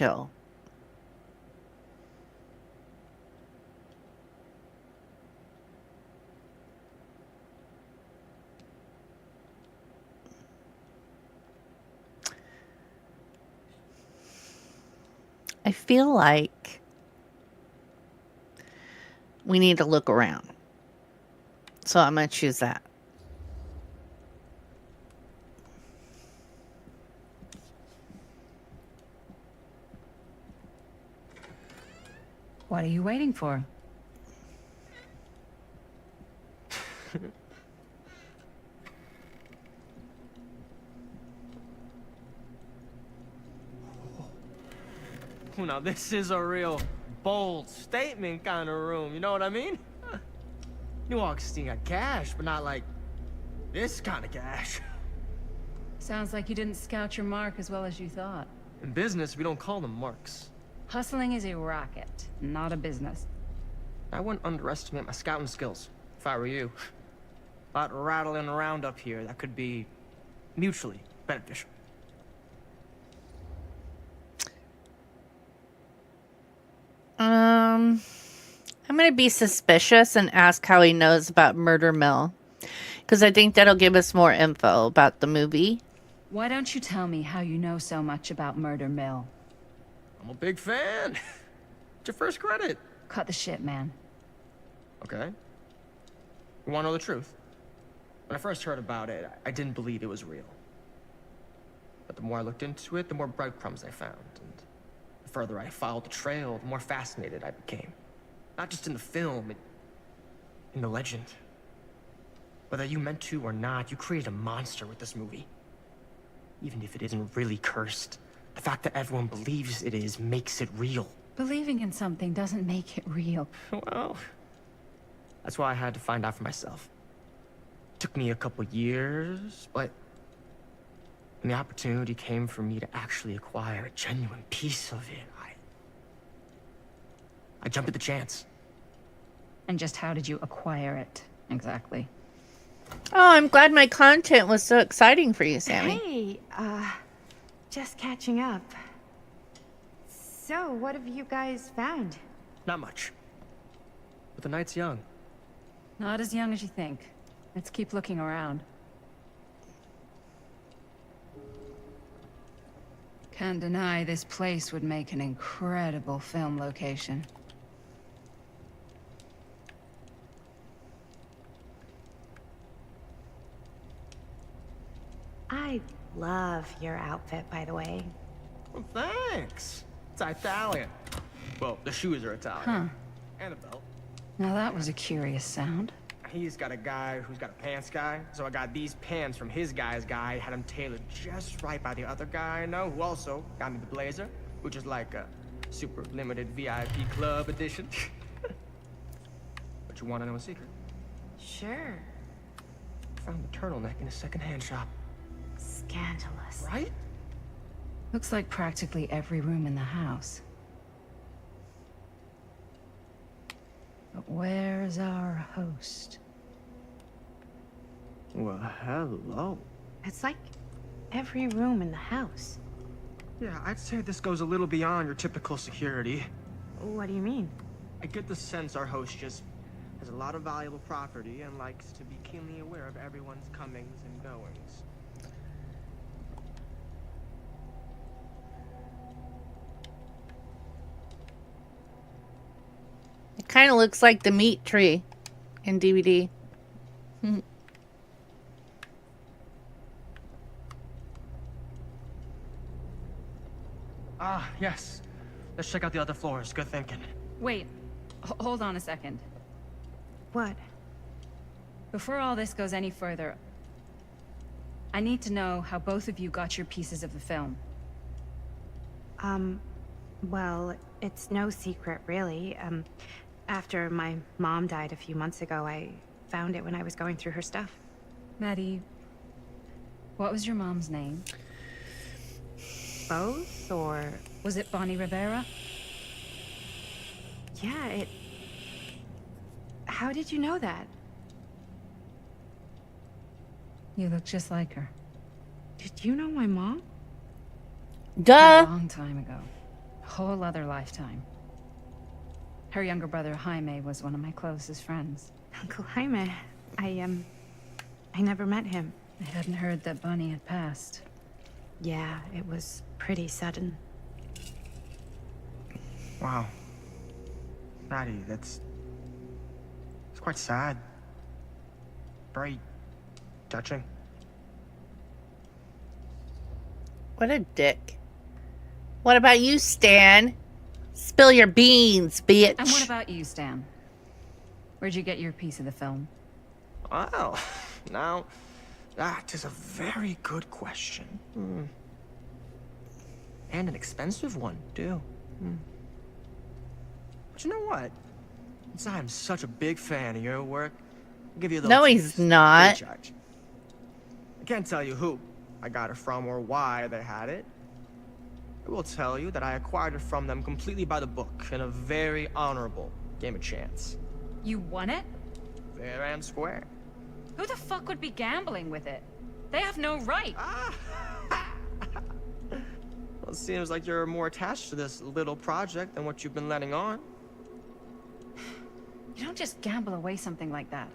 chill. I feel like we need to look around. So I'm going to choose that. What are you waiting for? Now this is a real bold statement kind of room, you know what I mean? New Augustine got cash, but not like this kind of cash. Sounds like you didn't scout your mark as well as you thought. In business, we don't call them marks. Hustling is a racket, not a business. I wouldn't underestimate my scouting skills, if I were you. A lot rattling around up here that could be mutually beneficial. I'm going to be suspicious and ask how he knows about Murder Mill. Because I think that'll give us more info about the movie. Why don't you tell me how you know so much about Murder Mill? I'm a big fan. It's your first credit. Cut the shit, man. Okay. You want to know the truth? When I first heard about it, I didn't believe it was real. But the more I looked into it, the more breadcrumbs I found. And the further I followed the trail, the more fascinated I became. Not just in the film, in the legend. Whether you meant to or not, you created a monster with this movie. Even if it isn't really cursed, the fact that everyone believes it is makes it real. Believing in something doesn't make it real. Well, that's why I had to find out for myself. Took me a couple years, but when the opportunity came for me to actually acquire a genuine piece of it, I jumped at the chance. And just how did you acquire it, exactly? Oh, I'm glad my content was so exciting for you, Sammy. Hey, just catching up. So, what have you guys found? Not much. But the night's young. Not as young as you think. Let's keep looking around. Can't deny this place would make an incredible film location. I love your outfit, by the way. Well, thanks. It's Italian. Well, the shoes are Italian. Huh. And a belt. Now that was a curious sound. He's got a guy who's got a pants guy, so I got these pants from his guy's guy, had them tailored just right by the other guy I know, who also got me the blazer, which is like a super limited VIP club edition. But you want to know a secret? Sure. Found the turtleneck in a secondhand shop. Scandalous. Right? Looks like practically every room in the house. But where's our host? Well, hello. It's like every room in the house. Yeah, I'd say this goes a little beyond your typical security. What do you mean? I get the sense our host just has a lot of valuable property and likes to be keenly aware of everyone's comings and goings. It kind of looks like the meat tree in DVD. Ah, yes. Let's check out the other floors. Good thinking. Wait, hold on a second. What? Before all this goes any further, I need to know how both of you got your pieces of the film. Well, it's no secret, really. After my mom died a few months ago, I found it when I was going through her stuff. Maddie, what was your mom's name? Both, or... Was it Bonnie Rivera? Yeah, it... How did you know that? You look just like her. Did you know my mom? A Duh. long time ago. whole other lifetime. Her younger brother, Jaime, was one of my closest friends. Uncle Jaime, I never met him. I hadn't heard that Bonnie had passed. Yeah, it was pretty sudden. Wow. Maddie, it's quite sad. Very touching. What a dick. What about you, Stan? Spill your beans, bitch. And what about you, Stan? Where'd you get your piece of the film? Well, now, that is a very good question. And an expensive one, too. But you know what? Since I'm such a big fan of your work, I'll give you a little No, he's taste, not. free charge. I can't tell you who I got it from or why they had it. I will tell you that I acquired it from them completely by the book in a very honorable game of chance. You won it? Fair and square. Who the fuck would be gambling with it? They have no right. Well, it seems like you're more attached to this little project than what you've been letting on. You don't just gamble away something like that.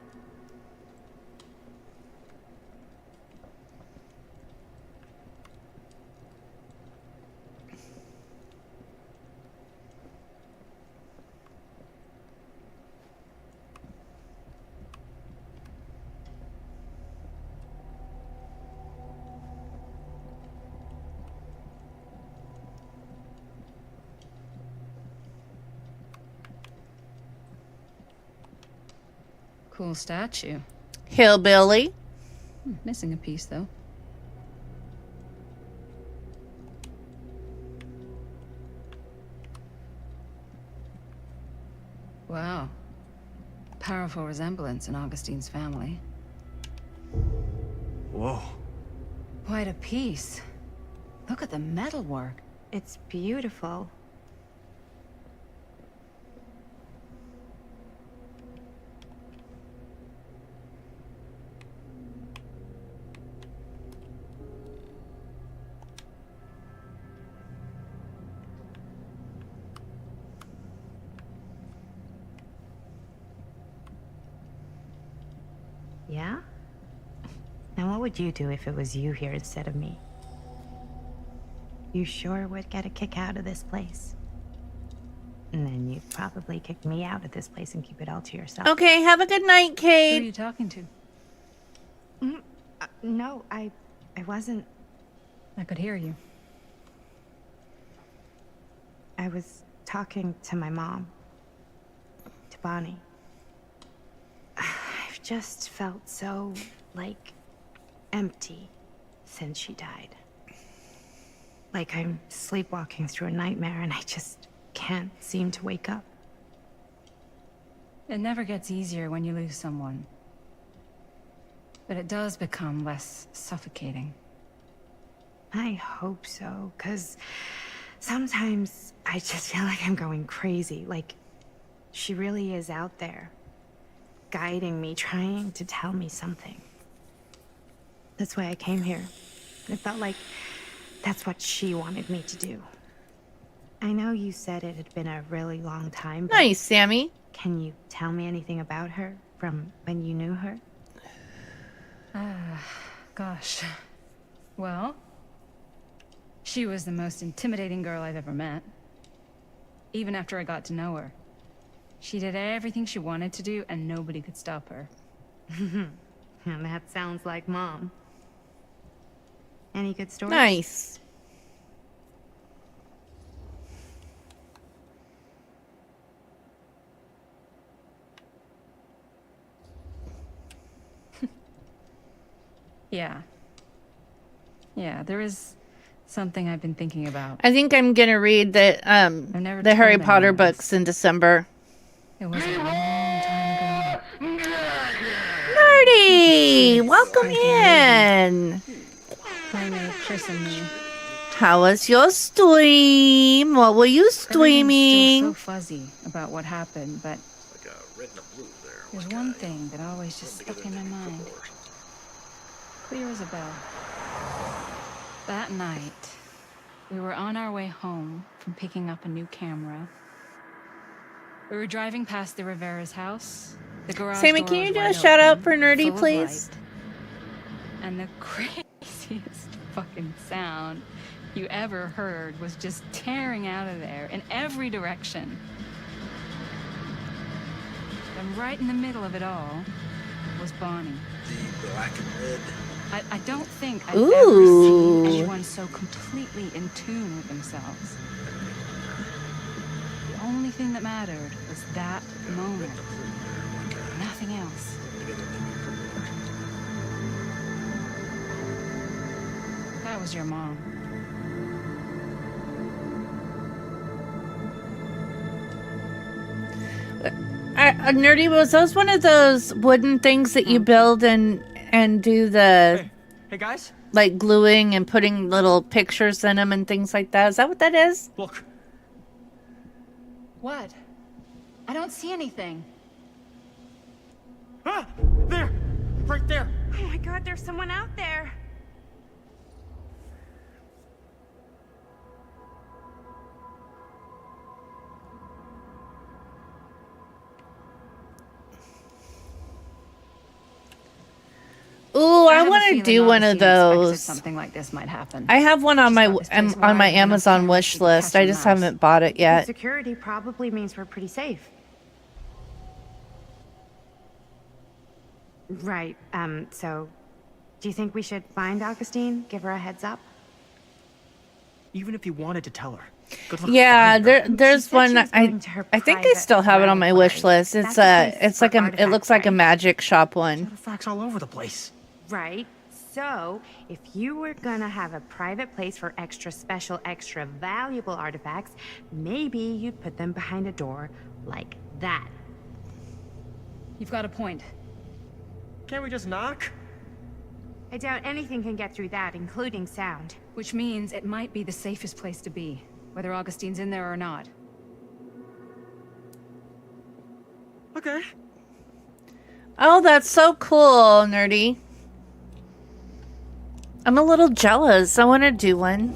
Cool statue. Hillbilly. Missing a piece, though. Wow. Powerful resemblance in Augustine's family. Whoa. Quite a piece. Look at the metalwork. It's beautiful. Yeah? Now what would you do if it was you here instead of me? You sure would get a kick out of this place. And then you'd probably kick me out of this place and keep it all to yourself. Okay, have a good night, Who are Kate. you talking to? No, I wasn't. I could hear you. I was talking to my mom. To Bonnie. I've just felt so, like, empty since she died. Like I'm sleepwalking through a nightmare and I just can't seem to wake up. It never gets easier when you lose someone. But it does become less suffocating. I hope so, because sometimes I just feel like I'm going crazy. Like, she really is out there, guiding me, trying to tell me something. That's why I came here. It felt like that's what she wanted me to do. I know you said it had been a really long time, but Nice, Sammy. can you tell me anything about her from when you knew her? Gosh. Well, she was the most intimidating girl I've ever met. Even after I got to know her. She did everything she wanted to do, and nobody could stop her. And that sounds like Mom. Any good stories? Nice. Yeah. Yeah, there is something I've been thinking about. I think I'm gonna read never the Harry told Potter anyone books in December. It was a long time ago. Nerdy, welcome in. Jaime christened me. How was your stream? What were you Everything's streaming? still so fuzzy about what happened, but Like a red and a blue there. there's one thing that always just stuck in my mind. Clear as a bell. That night, We were on our way home from picking up a new camera. We were driving past the Rivera's house. The garage Sammy, door can was you do a wide shout out open, for Nerdy, full of please? light. And the craziest fucking sound you ever heard was just tearing out of there in every direction. And right in the middle of it all was Bonnie. The black and red. I don't think I've Ooh. ever seen anyone so completely in tune with themselves. The only thing that mattered was that moment. Nothing else. That was your mom. Nerdy, was those one of those wooden things that you build and do the Hey guys, like gluing and putting little pictures in them and things like that? Is that what that is? look. What? I don't see anything. Ah! There! Right there! Oh my god, there's someone out there. Ooh, I have a want to feeling do one of Augustine expected those. Something like this might happen. I have one on She's my got this place on wide my with enough Amazon cameras wish she can list. catch I a just mouse. haven't bought it yet. Security probably means we're pretty safe. Right, so do you think we should find Augustine? Give her a heads up? Even if you wanted to tell her. Good luck Yeah, finding her. there's She said one. she was going to her I think I private still have it on my wish library. list. It's That's a place it's like for a it looks artifacts, like a right? magic shop one. Artifacts all over the place. Right. So, if you were gonna have a private place for extra special, extra valuable artifacts, maybe you'd put them behind a door like that. You've got a point. Can't we just knock? I doubt anything can get through that, including sound. Which means it might be the safest place to be, whether Augustine's in there or not. Okay. Oh, that's so cool, Nerdy. I'm a little jealous. I want to do one.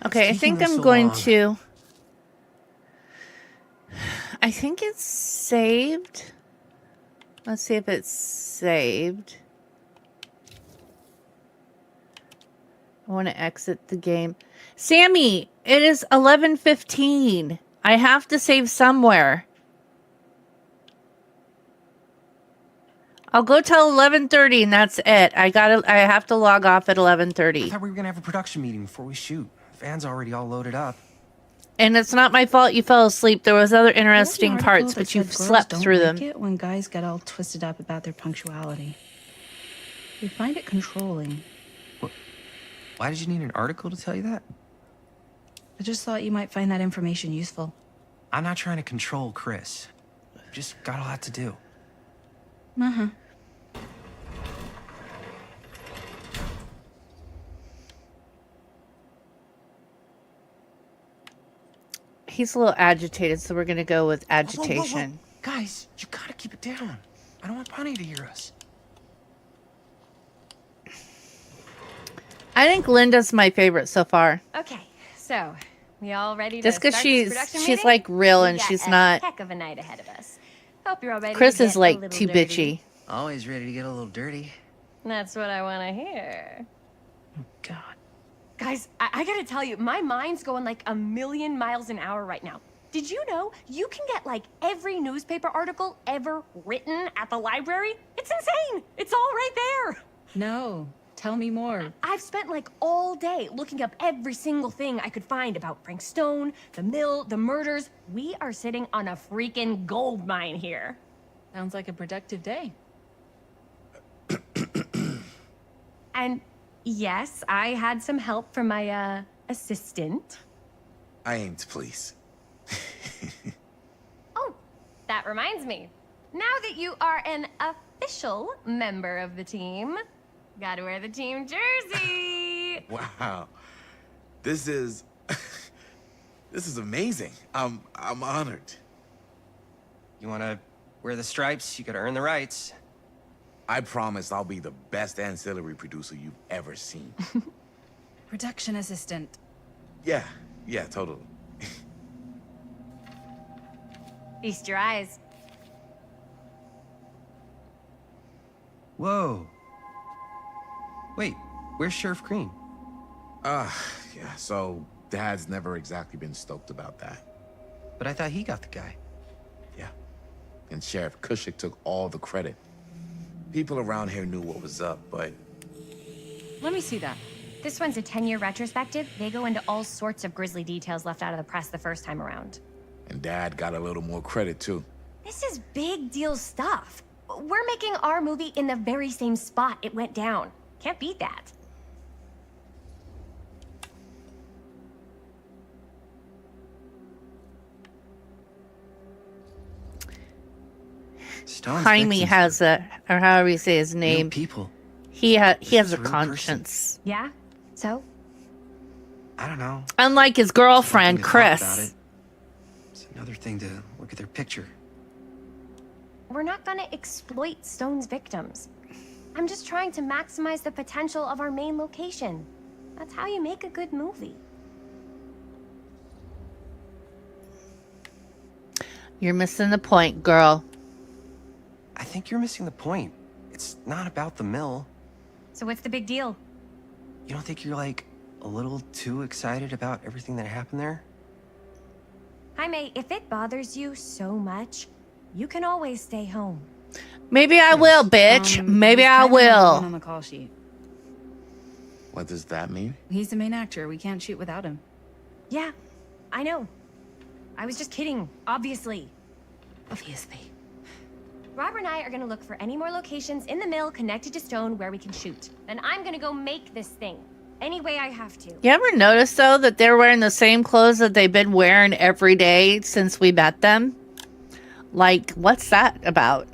Okay, I think I'm going to... I think it's saved. Let's see if it's saved. I want to exit the game. Sammy, it is 11:15. I have to save somewhere. I'll go till 11:30 and that's it. I have to log off at 11:30. I thought we were gonna have a production meeting before we shoot. Van's already all loaded up. And it's not my fault you fell asleep. There was other interesting parts, but you slept through them. It when guys get all twisted up about their punctuality. We find it controlling. Why did you need an article to tell you that? I just thought you might find that information useful. I'm not trying to control Chris. Just got a lot to do. Uh-huh. He's a little agitated, so we're going to go with agitation. Whoa. Guys, you gotta keep it down. I don't want Bunny to hear us. I think Linda's my favorite so far. Okay, so we all ready to Just because start this production she's meeting? like real and We got she's a not. Heck of a night ahead of us. Hope you're all ready. Chris to is get a like little too dirty. bitchy. Always ready to get a little dirty. That's what I want to hear. Oh, God. Guys, I gotta tell you, my mind's going like a million miles an hour right now. Did you know you can get like every newspaper article ever written at the library? It's insane. It's all right there. No. Tell me more. I've spent like all day looking up every single thing I could find about Frank Stone, the mill, the murders. We are sitting on a freaking gold mine here. Sounds like a productive day. And yes, I had some help from my assistant. I aim to please. Oh, that reminds me. Now that you are an official member of the team, gotta wear the team jersey. Wow. This is this is amazing. I'm honored. You wanna wear the stripes? You gotta earn the rights. I promise I'll be the best ancillary producer you've ever seen. Production assistant. Yeah, totally. Feast your eyes. Whoa. Wait, where's Sheriff Green? Yeah, so Dad's never exactly been stoked about that. But I thought he got the guy. Yeah. And Sheriff Kushik took all the credit. People around here knew what was up, but Let me see that. This one's a 10-year retrospective. They go into all sorts of grisly details left out of the press the first time around. and Dad got a little more credit too. This is big deal stuff. We're making our movie in the very same spot it went down. Can't beat that. Stone's Jaime victims has a, or however you say his were name. real people. He has is a a real conscience. Yeah? So? I don't know. Unlike his It's one girlfriend, thing to talk about Chris. it. It's another thing to look at their picture. We're not gonna exploit Stone's victims. I'm just trying to maximize the potential of our main location. That's how you make a good movie. You're missing the point, girl. I think you're missing the point. It's not about the mill. So what's the big deal? You don't think you're like a little too excited about everything that happened there? Jaime, if it bothers you so much, you can always stay home. Maybe I will, bitch. Maybe he's I kind of number one will. on the call sheet. What does that mean? He's the main actor. We can't shoot without him. Yeah, I know. I was just kidding, obviously. Obviously. Robert and I are gonna look for any more locations in the mill connected to Stone where we can shoot. Then I'm gonna go make this thing. Any way I have to. You ever notice, though, that they're wearing the same clothes that they've been wearing every day since we met them? Like, what's that about?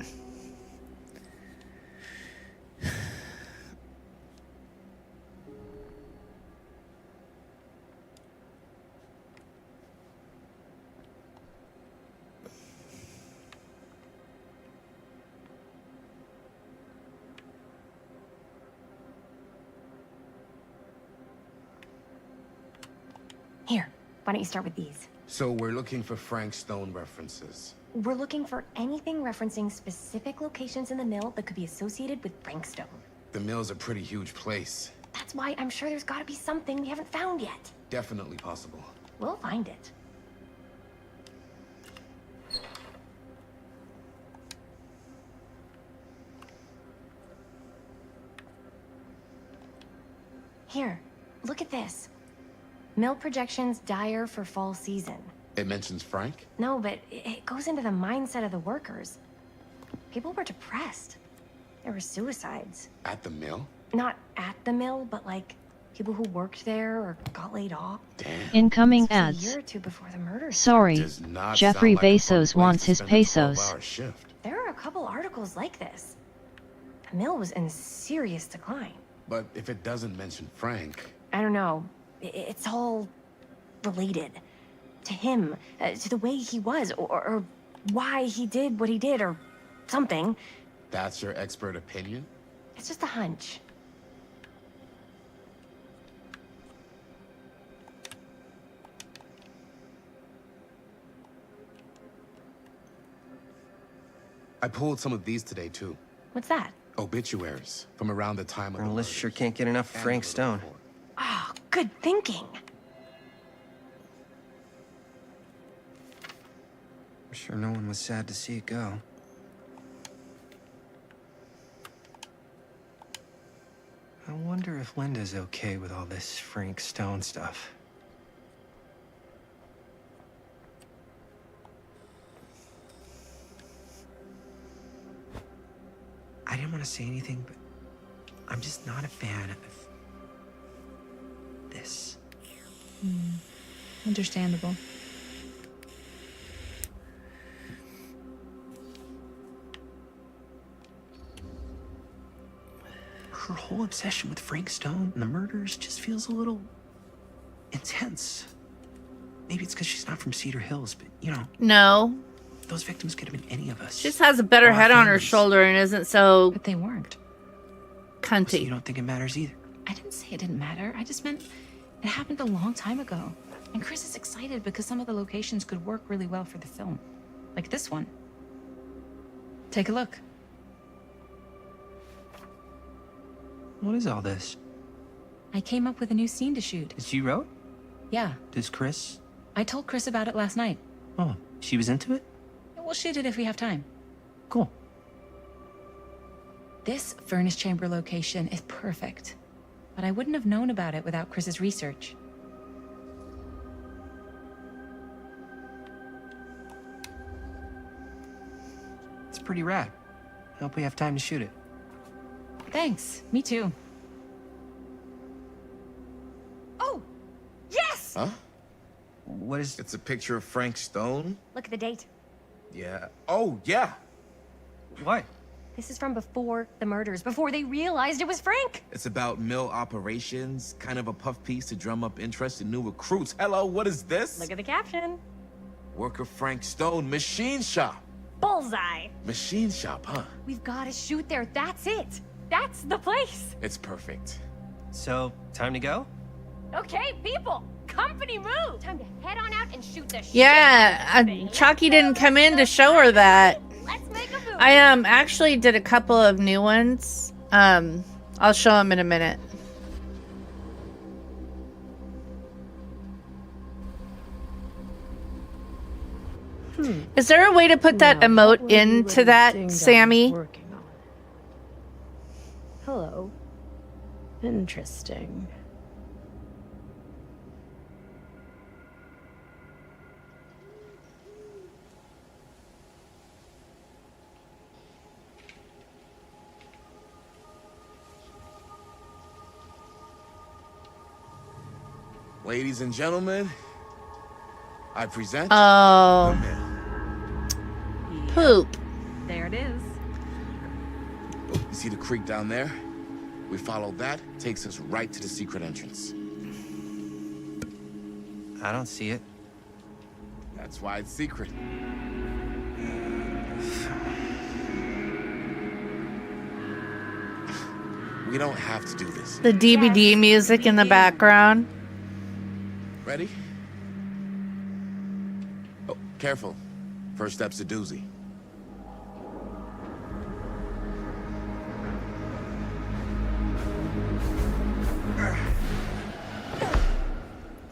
Here, why don't you start with these? So we're looking for Frank Stone references. We're looking for anything referencing specific locations in the mill that could be associated with Frank Stone. The mill's a pretty huge place. That's why I'm sure there's gotta be something we haven't found yet. Definitely possible. We'll find it. Here, look at this. Mill projections dire for fall season. It mentions Frank? No, but it goes into the mindset of the workers. People were depressed. There were suicides. At the mill? Not at the mill, but like people who worked there or got laid off. Damn. Incoming This was ads. a year or two before the murder. Sorry, Does not Jeffrey sound like a fun Bezos place wants to his spend a pesos. 12-hour shift. There are a couple articles like this. The mill was in serious decline. But if it doesn't mention Frank, I don't know. It's all related to him, to the way he was, or why he did what he did, or something. that's your expert opinion? It's just a hunch. I pulled some of these today too. What's that? Obituaries from around the time of the Journalists murders sure can't get enough of and Frank the Stone. report. Oh, good thinking. I'm sure no one was sad to see it go. I wonder if Linda's okay with all this Frank Stone stuff. I didn't want to say anything, but I'm just not a fan of this. Understandable. Her whole obsession with Frank Stone and the murders just feels a little intense. Maybe it's because she's not from Cedar Hills, but you know, No. those victims could have been any of us. She just has a better Our head on her families. shoulder and isn't so But they weren't. So you cunty. don't think it matters either? I didn't say it didn't matter. I just meant it happened a long time ago. And Chris is excited because some of the locations could work really well for the film. Like this one. Take a look. What is all this? I came up with a new scene to shoot. That you wrote? Yeah, Does Chris? I told Chris about it last night. Oh, she was into it? We'll shoot it if we have time. Cool. This furnace chamber location is perfect. But I wouldn't have known about it without Chris's research. It's pretty rad. I hope we have time to shoot it. Thanks. Me too. Oh, yes! Huh? What is... It's a picture of Frank Stone? Look at the date. Yeah. Oh, yeah. What? This is from before the murders, before they realized it was Frank. It's about mill operations, kind of a puff piece to drum up interest in new recruits. Hello, what is this? Look at the caption. Worker Frank Stone, machine shop. Bullseye. Machine shop, huh? We've got to shoot there. That's it. That's the place. It's perfect. So, time to go? Okay, people. Company move. Time to head on out and shoot the shit Yeah, out of this thing. Chalky Let's didn't go, come in to let's show go. her that. Let's make a move. I actually did a couple of new ones. I'll show them in a minute. Is there a way to put that emote into that, Sammy? Working on. Hello. Interesting. Ladies and gentlemen, I present Oh, the mill. poop. There it is. Oh, you see the creek down there? We follow that, takes us right to the secret entrance. I don't see it. That's why it's secret. We don't have to do this. The DVD music in the background. Ready? Oh, careful. First step's a doozy.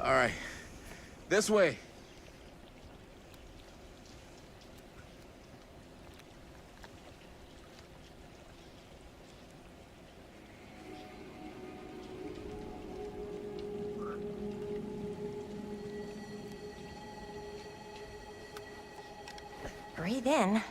All right. This way. Breathe in.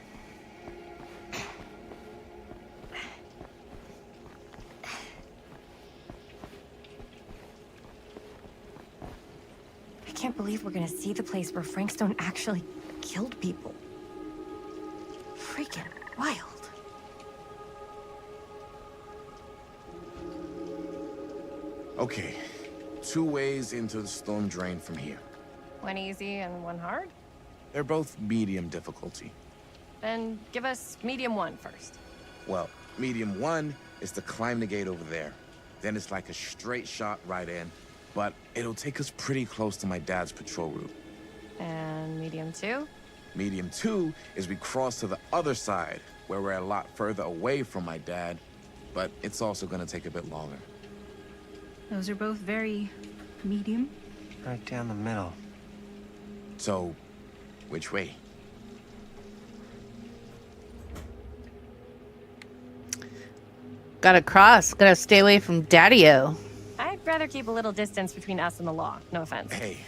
I can't believe we're gonna see the place where Frank Stone actually killed people. Freaking wild. Okay. 2 ways into the storm drain from here. One easy and one hard? They're both medium difficulty. Then give us medium one first. Well, medium 1 is to climb the gate over there. Then it's like a straight shot right in. But it'll take us pretty close to my dad's patrol route. And medium two? Medium 2 is we cross to the other side, where we're a lot further away from my dad, but it's also gonna take a bit longer. Those are both very medium. Right down the middle. So, which way? Gotta cross. Gotta stay away from Daddy-O. I'd rather keep a little distance between us and the law. No offense. Hey,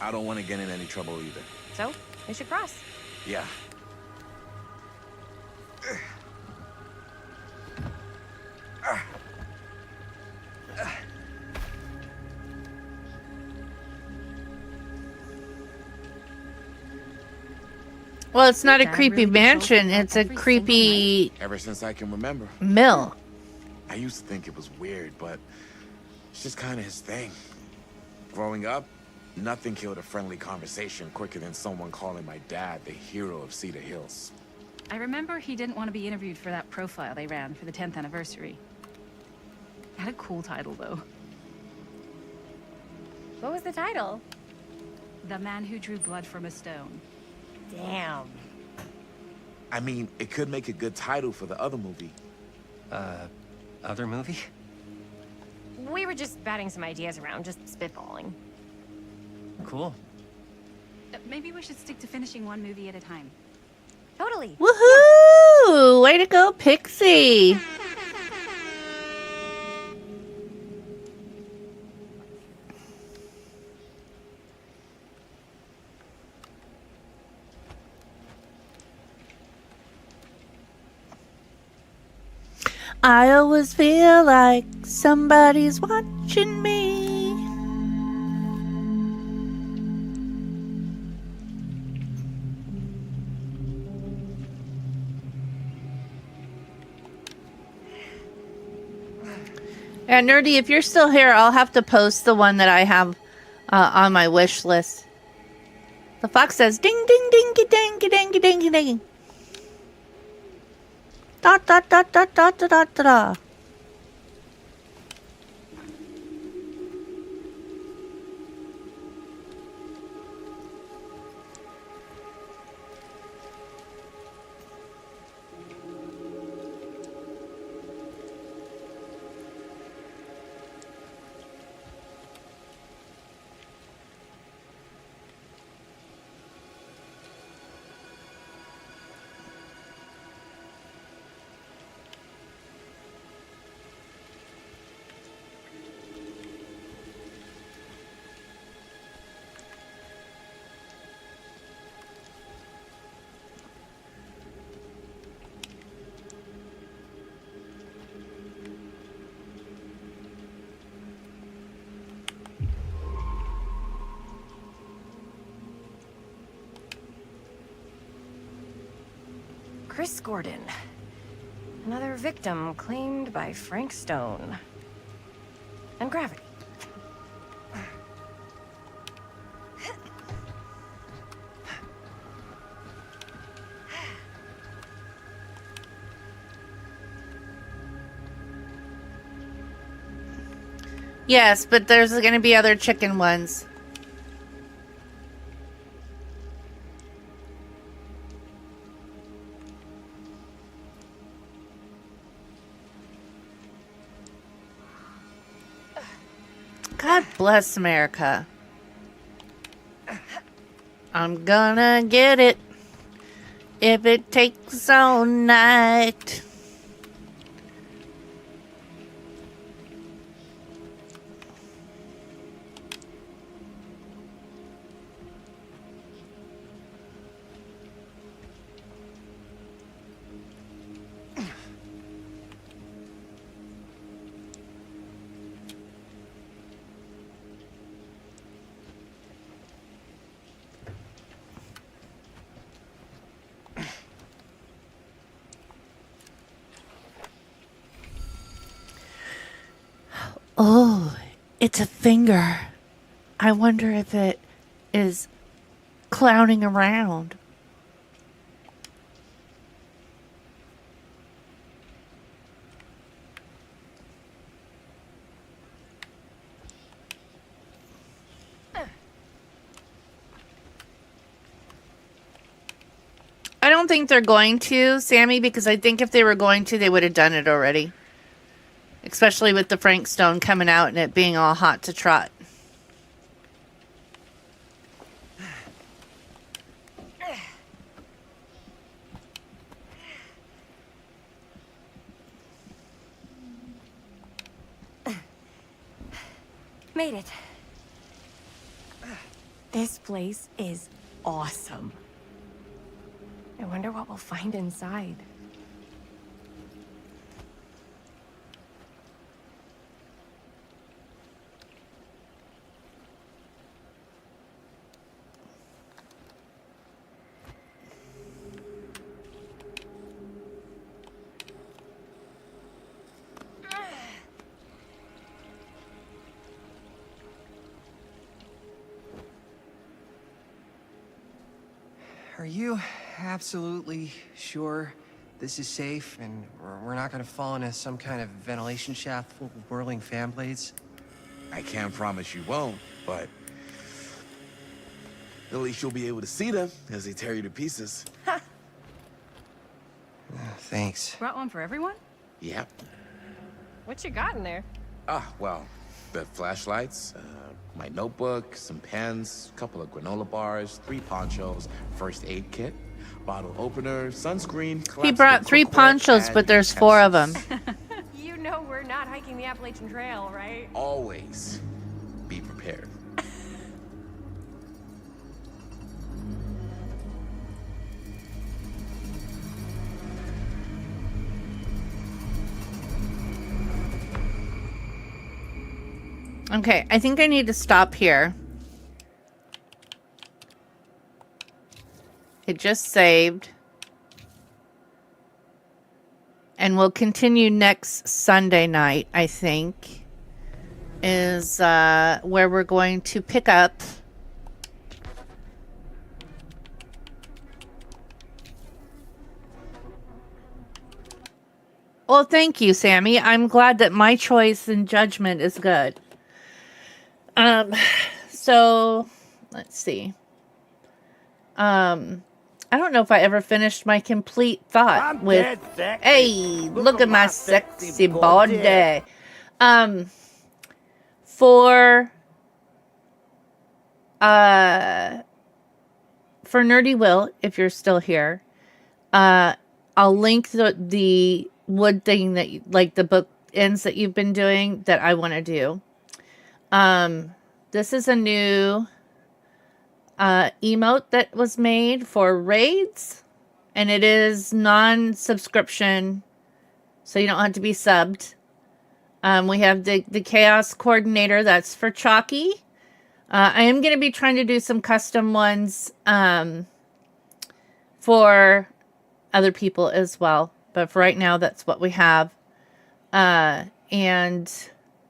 I don't want to get in any trouble either. So, we should cross. Yeah. Well, it's not a Dad creepy really controls mansion. that It's a every single creepy Ever since I can remember. mill. I used to think it was weird, but it's just kind of his thing. Growing up, nothing killed a friendly conversation quicker than someone calling my dad the hero of Cedar Hills. I remember he didn't want to be interviewed for that profile they ran for the 10th anniversary. Had a cool title, though. What was the title? The Man Who Drew Blood from a Stone. Damn. I mean, it could make a good title for the other movie. Other movie? We were just batting some ideas around, just spitballing. Cool. Maybe we should stick to finishing one movie at a time. Totally. Woohoo! Way to go, Pixie! I always feel like somebody's watching me. And Nerdy, if you're still here, I'll have to post the one that I have on my wish list. The fox says, ding, ding, ding, ding, ding, ding, ding, ding. Da, da, da, da, da, da, da, da. Chris Gordon. Another victim claimed by Frank Stone. And gravity. Yes, but there's going to be other chicken ones. God bless America. I'm gonna get it if it takes all night. Oh, it's a finger. I wonder if it is clowning around. I don't think they're going to, Sammy, because I think if they were going to, they would have done it already. Especially with the Frank Stone coming out and it being all hot to trot. Made it. This place is awesome. I wonder what we'll find inside. Are you absolutely sure this is safe and we're not gonna fall into some kind of ventilation shaft full of whirling fan blades? I can't promise you won't, but at least you'll be able to see them as they tear you to pieces. Thanks. Brought one for everyone? Yep. What you got in there? Well, the flashlights, my notebook, some pens, a couple of granola bars, 3 ponchos, first aid kit, bottle opener, sunscreen. He brought 3 ponchos, but there's 4 of them. You know we're not hiking the Appalachian Trail, right? Always be prepared. Okay, I think I need to stop here. It just saved. And we'll continue next Sunday night, I think, is where we're going to pick up. Well, thank you, Sammy. I'm glad that my choice and judgment is good. So let's see. I don't know if I ever finished my complete thought with, hey, look at my sexy body. For Nerdy Will, if you're still here, I'll link the wood thing that like the book ends that you've been doing that I want to do. This is a new emote that was made for raids, and it is non-subscription, so you don't have to be subbed. We have the chaos coordinator, that's for Chalky. I am going to be trying to do some custom ones for other people as well, but for right now that's what we have. And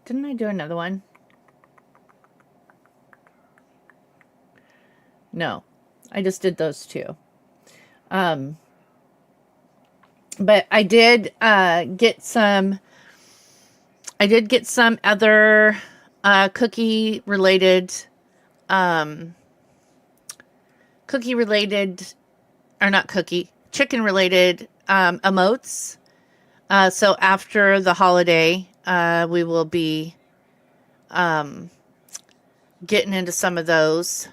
didn't I do another one? No, I just did those 2. But I did get some other cookie related chicken related emotes. So after the holiday, we will be getting into some of those.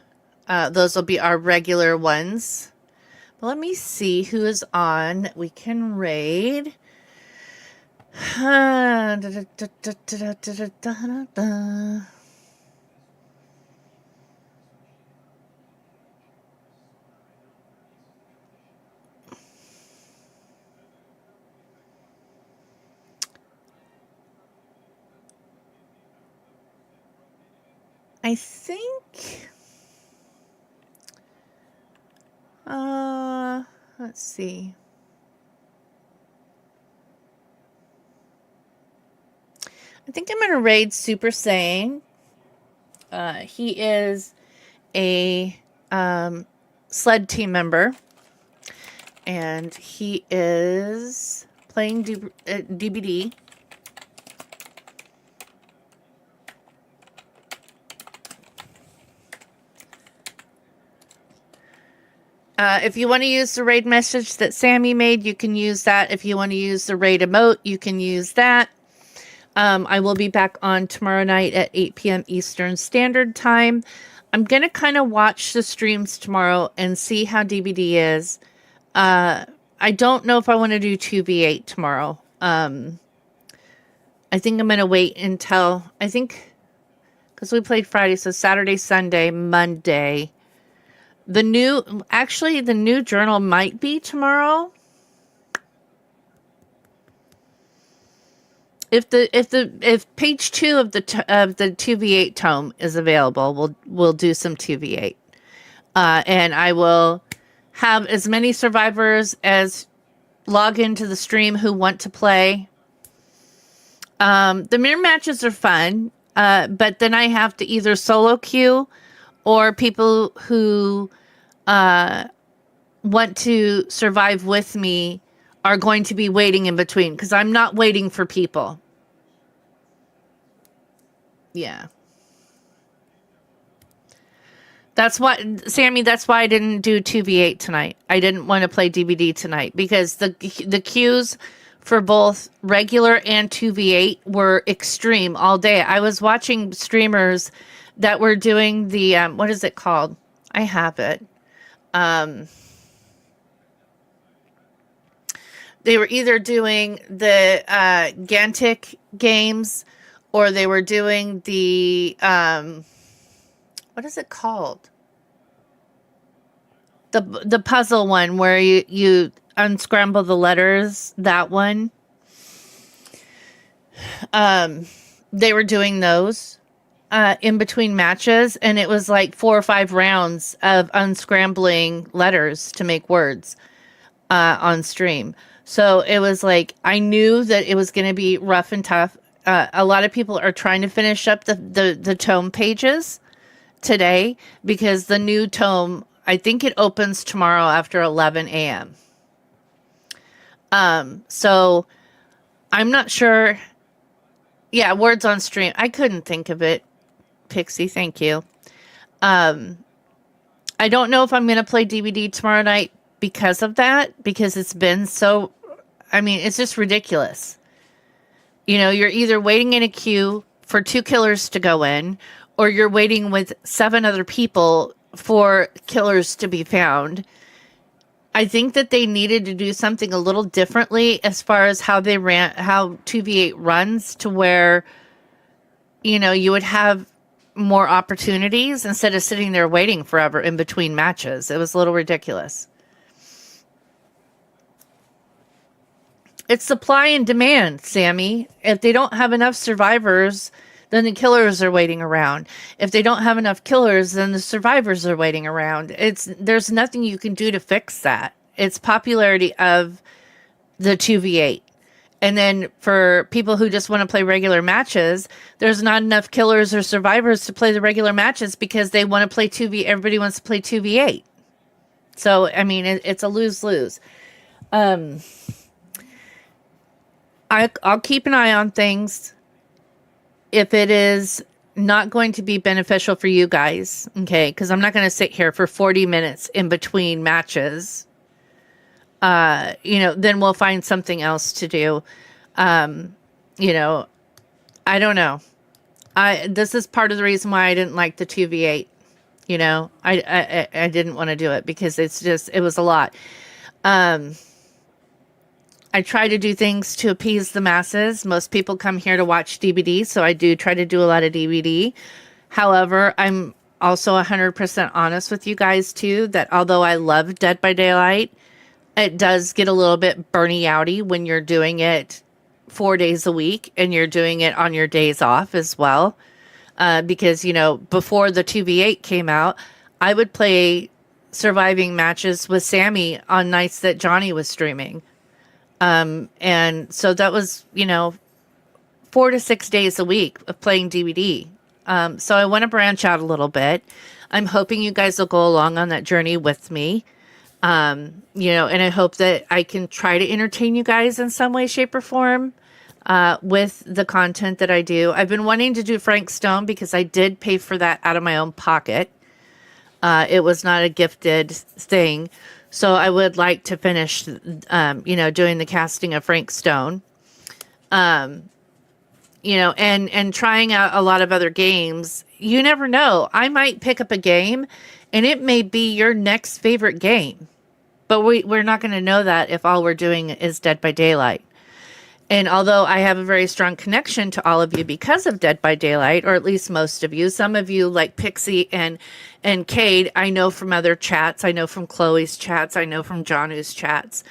Those will be our regular ones. But let me see who is on that we can raid. I think... let's see. I think I'm going to raid Super Saiyan. He is a sled team member, and he is playing DBD. If you want to use the raid message that Sammy made, you can use that. If you want to use the raid emote, you can use that. I will be back on tomorrow night at 8 p.m. Eastern Standard Time. I'm going to kind of watch the streams tomorrow and see how DBD is. I don't know if I want to do 2v8 tomorrow. I think I'm going to wait until, because we played Friday, so Saturday, Sunday, Monday. The new journal might be tomorrow. If page 2 of the 2v8 tome is available, we'll do some 2v8. And I will have as many survivors as log into the stream who want to play. The mirror matches are fun, but then I have to either solo queue or people who want to survive with me are going to be waiting in between, because I'm not waiting for people. Yeah. That's why, Sammy, that's why I didn't do 2v8 tonight. I didn't want to play DVD tonight, because the queues for both regular and 2v8 were extreme all day. I was watching streamers that were doing the, what is it called? I have it. They were either doing the Gantic games, or they were doing the, what is it called? The puzzle one where you unscramble the letters, that one. They were doing those in between matches, and it was like 4 or 5 rounds of unscrambling letters to make words on stream. So it was like, I knew that it was going to be rough and tough. A lot of people are trying to finish up the tome pages today, because the new tome, I think it opens tomorrow after 11 a.m. So I'm not sure. Yeah, words on stream. I couldn't think of it. Pixie, thank you. I don't know if I'm going to play DVD tomorrow night because of that, because it's been so, I mean, it's just ridiculous. You know, you're either waiting in a queue for 2 killers to go in, or you're waiting with 7 other people for killers to be found. I think that they needed to do something a little differently as far as how they ran, how 2v8 runs, to where, you know, you would have more opportunities instead of sitting there waiting forever in between matches. It was a little ridiculous. It's supply and demand, Sammy. If they don't have enough survivors, then the killers are waiting around. If they don't have enough killers, then the survivors are waiting around. There's nothing you can do to fix that. It's popularity of the 2v8. And then for people who just want to play regular matches, there's not enough killers or survivors to play the regular matches, because they want to play 2v. Everybody wants to play 2v8. So, I mean, it's a lose-lose. I'll keep an eye on things. If it is not going to be beneficial for you guys, okay, because I'm not going to sit here for 40 minutes in between matches, you know, then we'll find something else to do. You know, I don't know. This is part of the reason why I didn't like the 2v8. You know, I didn't want to do it, because it was a lot. I try to do things to appease the masses. Most people come here to watch DVD, so I do try to do a lot of DVD. However, I'm also 100% honest with you guys, too, that although I love Dead by Daylight, it does get a little bit burny outy when you're doing it 4 days a week and you're doing it on your days off as well. Because, you know, before the 2v8 came out, I would play surviving matches with Sammy on nights that Johnny was streaming. And so that was, you know, 4 to 6 days a week of playing DVD. So I want to branch out a little bit. I'm hoping you guys will go along on that journey with me. You know, and I hope that I can try to entertain you guys in some way, shape, or form, with the content that I do. I've been wanting to do Frank Stone, because I did pay for that out of my own pocket. It was not a gifted thing. So I would like to finish, you know, doing the casting of Frank Stone, you know, and trying out a lot of other games. You never know. I might pick up a game and it may be your next favorite game, but we're not going to know that if all we're doing is Dead by Daylight. And although I have a very strong connection to all of you because of Dead by Daylight, or at least most of you, some of you like Pixie and Cade, I know from other chats. I know from Chloe's chats. I know from Janu's chats.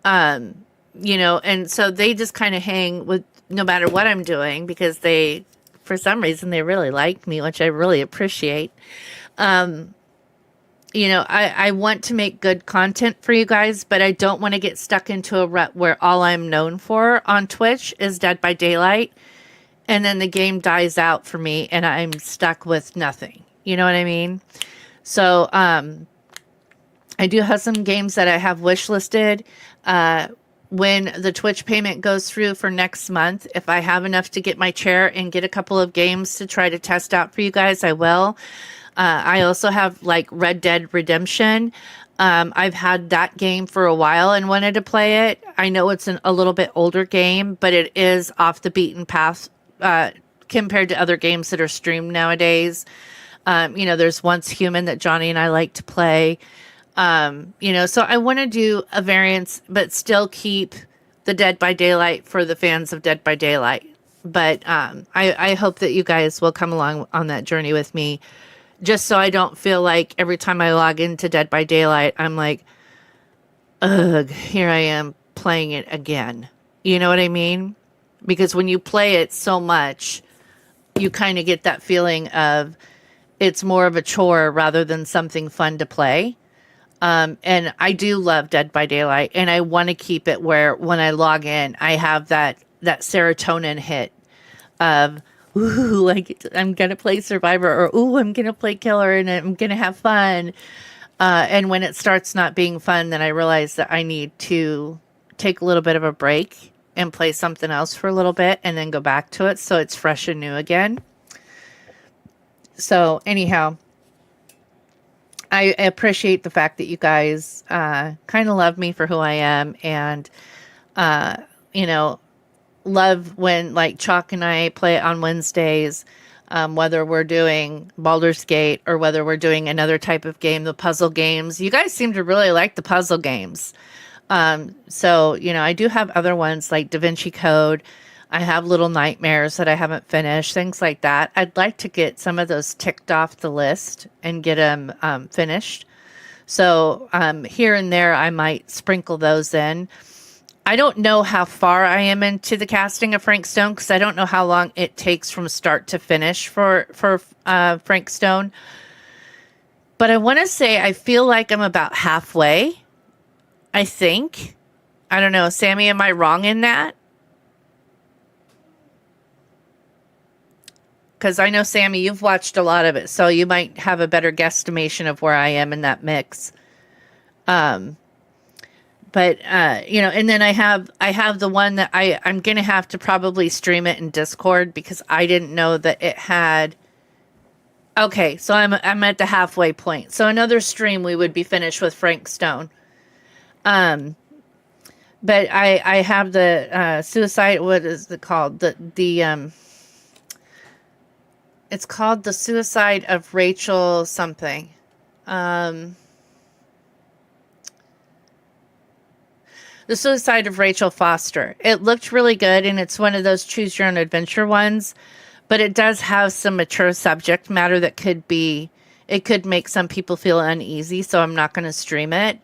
You know, and so they just kind of hang with no matter what I'm doing, because they, for some reason, they really like me, which I really appreciate. You know, I want to make good content for you guys, but I don't want to get stuck into a rut where all I'm known for on Twitch is Dead by Daylight, and then the game dies out for me and I'm stuck with nothing. You know what I mean? So, I do have some games that I have wish listed. When the Twitch payment goes through for next month, if I have enough to get my chair and get a couple of games to try to test out for you guys, I will. I also have like Red Dead Redemption. I've had that game for a while and wanted to play it. I know it's a little bit older game, but it is off the beaten path compared to other games that are streamed nowadays. There's Once Human that Johnny and I like to play. So I want to do a variance, but still keep the Dead by Daylight for the fans of Dead by Daylight. But I hope that you guys will come along on that journey with me, just so I don't feel like every time I log into Dead by Daylight, I'm like, ugh, here I am playing it again. You know what I mean? Because when you play it so much, you kind of get that feeling of it's more of a chore rather than something fun to play. And I do love Dead by Daylight, and I want to keep it where when I log in, I have that serotonin hit of, ooh, like I'm going to play Survivor, or ooh, I'm going to play Killer and I'm going to have fun. And when it starts not being fun, then I realize that I need to take a little bit of a break and play something else for a little bit and then go back to it so it's fresh and new again. So anyhow, I appreciate the fact that you guys kind of love me for who I am, and love when like Chalk and I play on Wednesdays, whether we're doing Baldur's Gate or whether we're doing another type of game, the puzzle games. You guys seem to really like the puzzle games. So I do have other ones like Da Vinci Code. I have Little Nightmares that I haven't finished, things like that. I'd like to get some of those ticked off the list and get them finished. So here and there, I might sprinkle those in. I don't know how far I am into the casting of Frank Stone, because I don't know how long it takes from start to finish for Frank Stone. But I want to say I feel like I'm about halfway, I think. I don't know. Sammy, am I wrong in that? Because I know, Sammy, you've watched a lot of it, so you might have a better guesstimation of where I am in that mix. And then I have the one that I'm going to have to probably stream it in Discord, because I didn't know that it had. Okay, so I'm at the halfway point. So another stream we would be finished with Frank Stone. But I have the suicide. What is it called? It's called The Suicide of Rachel something. The Suicide of Rachel Foster. It looked really good, and it's one of those choose your own adventure ones, but it does have some mature subject matter that could make some people feel uneasy, so I'm not going to stream it.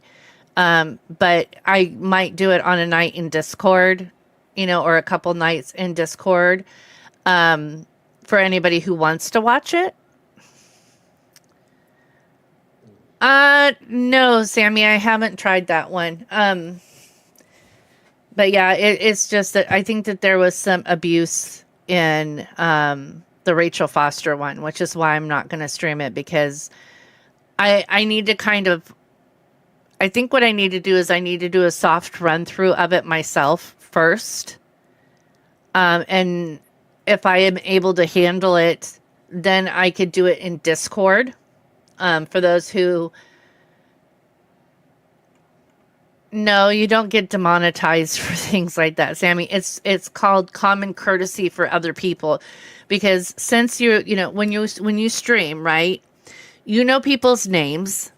But I might do it on a night in Discord, or a couple nights in Discord, for anybody who wants to watch it. No, Sammy, I haven't tried that one. But yeah, it's just that I think that there was some abuse in the Rachel Foster one, which is why I'm not going to stream it, because I need to I think what I need to do is I need to do a soft run through of it myself first. And if I am able to handle it, then I could do it in Discord. For those who... No, you don't get demonetized for things like that, Sammy. It's called common courtesy for other people, because since when you stream, right, people's names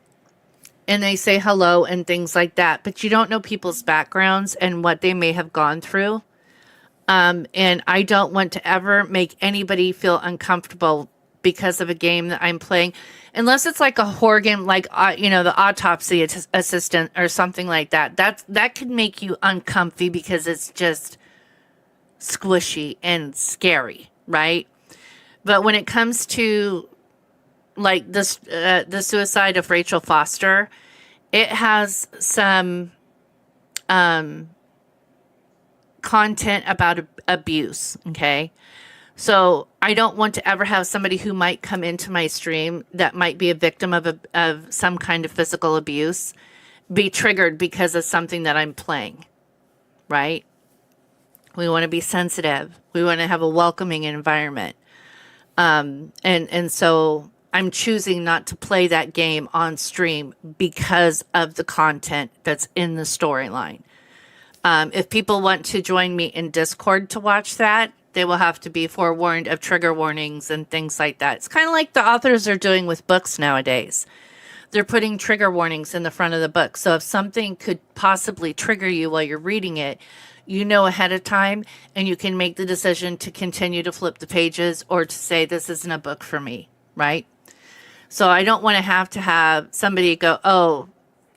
and they say hello and things like that, but you don't know people's backgrounds and what they may have gone through. And I don't want to ever make anybody feel uncomfortable because of a game that I'm playing, unless it's like a horror game, like, the Autopsy Assistant or something like that. That could make you uncomfy because it's just squishy and scary, right? But when it comes to like this, the Suicide of Rachel Foster, it has some content about abuse, okay? So I don't want to ever have somebody who might come into my stream that might be a victim of some kind of physical abuse be triggered because of something that I'm playing, right? We want to be sensitive. We want to have a welcoming environment. And so I'm choosing not to play that game on stream because of the content that's in the storyline. If people want to join me in Discord to watch that, they will have to be forewarned of trigger warnings and things like that. It's kind of like the authors are doing with books nowadays. They're putting trigger warnings in the front of the book. So if something could possibly trigger you while you're reading it, you know ahead of time, and you can make the decision to continue to flip the pages or to say, this isn't a book for me, right? So I don't want to have somebody go, oh,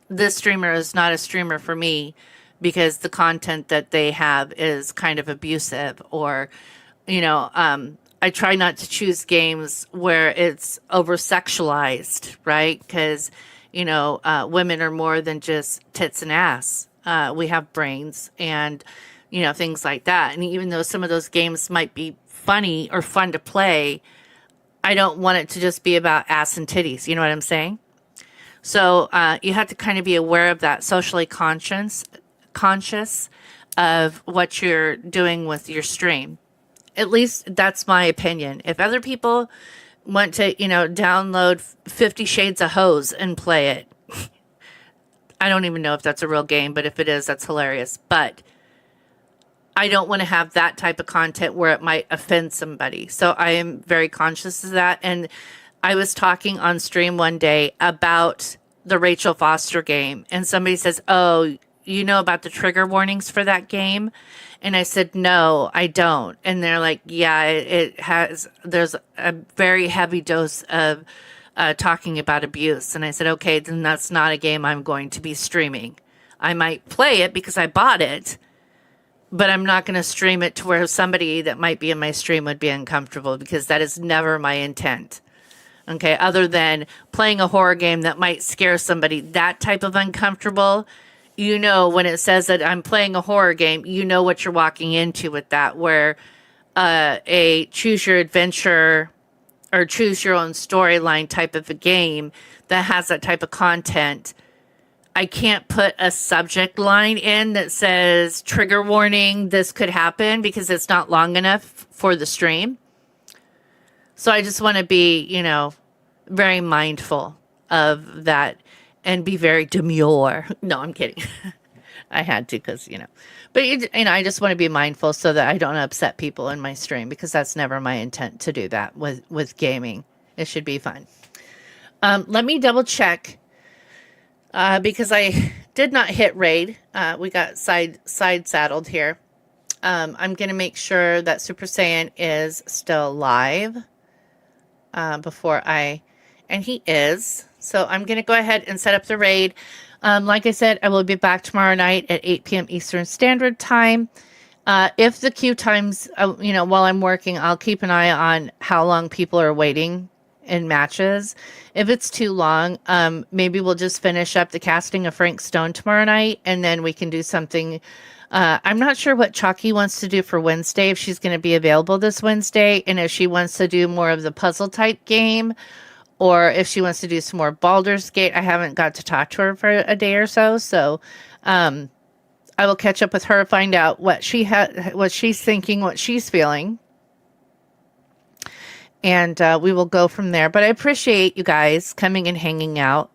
this streamer is not a streamer for me because the content that they have is kind of abusive, or, I try not to choose games where it's over sexualized, right? Because, women are more than just tits and ass. We have brains and, things like that. And even though some of those games might be funny or fun to play, I don't want it to just be about ass and titties. You know what I'm saying? So you have to kind of be aware of that, socially conscious of what you're doing with your stream. At least that's my opinion. If other people want to, download 50 Shades of Hose and play it, I don't even know if that's a real game, but if it is, that's hilarious. But I don't want to have that type of content where it might offend somebody. So I am very conscious of that. And I was talking on stream one day about the Rachel Foster game, and somebody says, oh, you know about the trigger warnings for that game? And I said, no, I don't. And they're like, yeah, there's a very heavy dose of talking about abuse. And I said, okay, then that's not a game I'm going to be streaming. I might play it because I bought it, but I'm not going to stream it to where somebody that might be in my stream would be uncomfortable, because that is never my intent. Okay, other than playing a horror game that might scare somebody, that type of uncomfortable, when it says that I'm playing a horror game, what you're walking into with that, where a choose your adventure or choose your own storyline type of a game that has that type of content, I can't put a subject line in that says trigger warning, this could happen, because it's not long enough for the stream. So I just want to be, very mindful of that and be very demure. No, I'm kidding. I had to, because, but, I just want to be mindful so that I don't upset people in my stream, because that's never my intent to do that with gaming. It should be fun. Let me double check, because I did not hit raid. We got side saddled here. I'm going to make sure that Super Saiyan is still live and he is. So I'm going to go ahead and set up the raid. Like I said, I will be back tomorrow night at 8 p.m. Eastern Standard Time. If the queue times, while I'm working, I'll keep an eye on how long people are waiting in matches. If it's too long, maybe we'll just finish up the casting of Frank Stone tomorrow night, and then we can do something. I'm not sure what Chalky wants to do for Wednesday, if she's going to be available this Wednesday, and if she wants to do more of the puzzle type game, or if she wants to do some more Baldur's Gate. I haven't got to talk to her for a day or so. So I will catch up with her, find out what she's thinking, what she's feeling. And we will go from there. But I appreciate you guys coming and hanging out.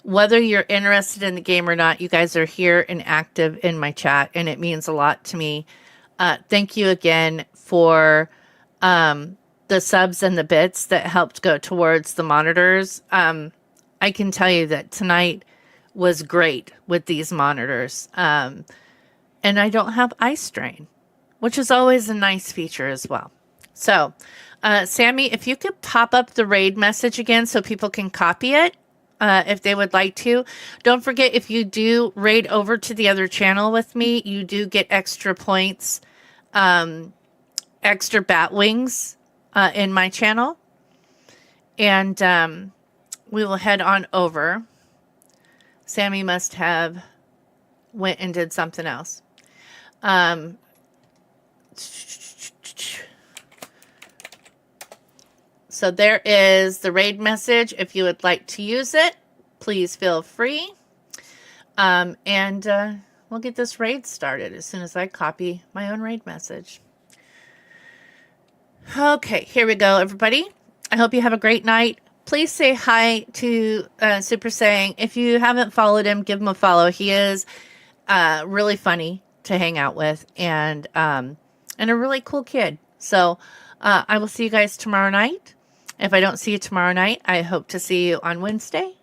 Whether you're interested in the game or not, you guys are here and active in my chat, and it means a lot to me. Thank you again for the subs and the bits that helped go towards the monitors. I can tell you that tonight was great with these monitors. And I don't have eye strain, which is always a nice feature as well. So, Sammy, if you could pop up the raid message again so people can copy it, if they would like to. Don't forget, if you do raid over to the other channel with me, you do get extra points, extra bat wings in my channel. And we will head on over. Sammy must have went and did something else. So there is the raid message. If you would like to use it, please feel free. And we'll get this raid started as soon as I copy my own raid message. Okay, here we go, everybody. I hope you have a great night. Please say hi to Super Saying. If you haven't followed him, give him a follow. He is really funny to hang out with, and a really cool kid. So I will see you guys tomorrow night. If I don't see you tomorrow night, I hope to see you on Wednesday